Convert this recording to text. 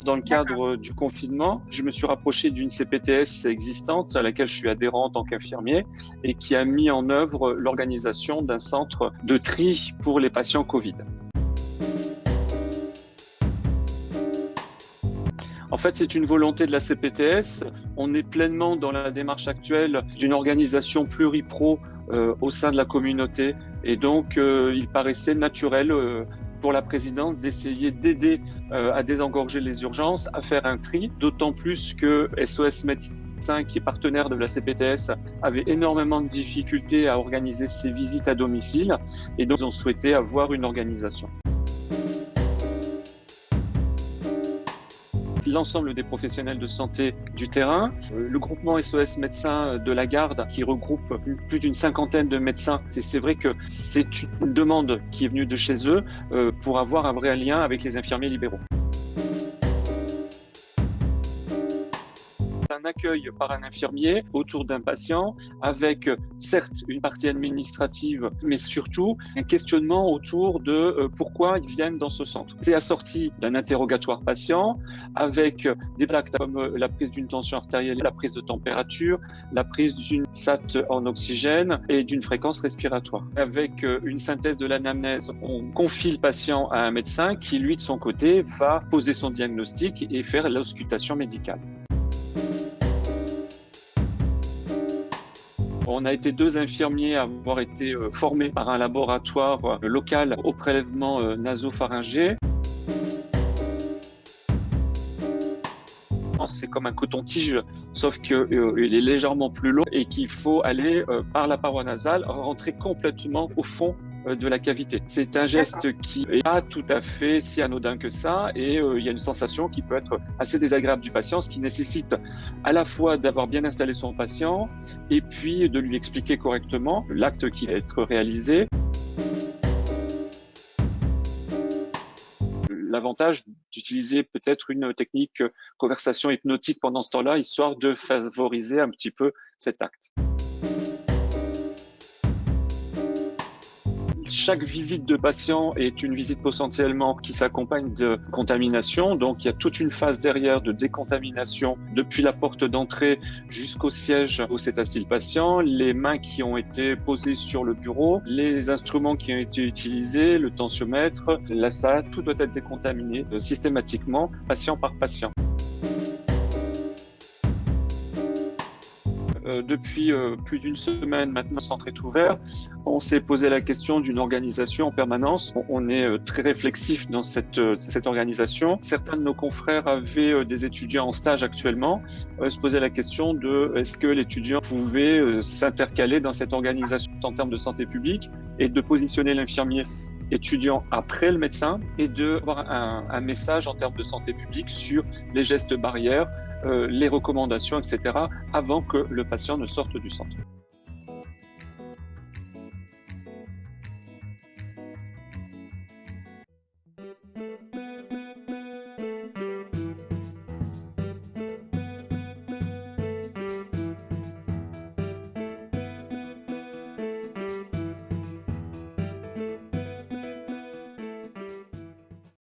Dans le D'accord. cadre du confinement, je me suis rapproché d'une CPTS existante à laquelle je suis adhérent en tant qu'infirmier et qui a mis en œuvre l'organisation d'un centre de tri pour les patients Covid. En fait, c'est une volonté de la CPTS. On est pleinement dans la démarche actuelle d'une organisation pluripro au sein de la communauté. Et donc, il paraissait naturel pour la présidente d'essayer d'aider à désengorger les urgences, à faire un tri, d'autant plus que SOS Médecins, qui est partenaire de la CPTS, avait énormément de difficultés à organiser ses visites à domicile. Et donc, ils ont souhaité avoir une organisation. L'ensemble des professionnels de santé du terrain, le groupement SOS Médecins de la Garde qui regroupe plus d'une cinquantaine de médecins. C'est vrai que c'est une demande qui est venue de chez eux pour avoir un vrai lien avec les infirmiers libéraux. Un accueil par un infirmier autour d'un patient avec certes une partie administrative, mais surtout un questionnement autour de pourquoi ils viennent dans ce centre. C'est assorti d'un interrogatoire patient avec des actes comme la prise d'une tension artérielle, la prise de température, la prise d'une SAT en oxygène et d'une fréquence respiratoire. Avec une synthèse de l'anamnèse, on confie le patient à un médecin qui, lui, de son côté, va poser son diagnostic et faire l'auscultation médicale. On a été 2 infirmiers à avoir été formés par un laboratoire local au prélèvement nasopharyngé. C'est comme un coton-tige, sauf qu'il est légèrement plus long et qu'il faut aller par la paroi nasale, rentrer complètement au fond de la cavité. C'est un geste qui est pas tout à fait si anodin que ça et il y a une sensation qui peut être assez désagréable du patient, ce qui nécessite à la fois d'avoir bien installé son patient et puis de lui expliquer correctement l'acte qui va être réalisé. L'avantage d'utiliser peut-être une technique conversation hypnotique pendant ce temps-là, histoire de favoriser un petit peu cet acte. Chaque visite de patient est une visite potentiellement qui s'accompagne de contamination. Donc, il y a toute une phase derrière de décontamination depuis la porte d'entrée jusqu'au siège où s'est assis le patient, les mains qui ont été posées sur le bureau, les instruments qui ont été utilisés, le tensiomètre, la SAT, tout doit être décontaminé systématiquement, patient par patient. Depuis plus d'une semaine maintenant, le centre est ouvert. On s'est posé la question d'une organisation en permanence. On est très réflexif dans cette organisation. Certains de nos confrères avaient des étudiants en stage actuellement. Se posaient la question de est-ce que l'étudiant pouvait s'intercaler dans cette organisation en termes de santé publique et de positionner l'infirmier étudiant après le médecin et d'avoir un message en termes de santé publique sur les gestes barrières, les recommandations, etc., avant que le patient ne sorte du centre.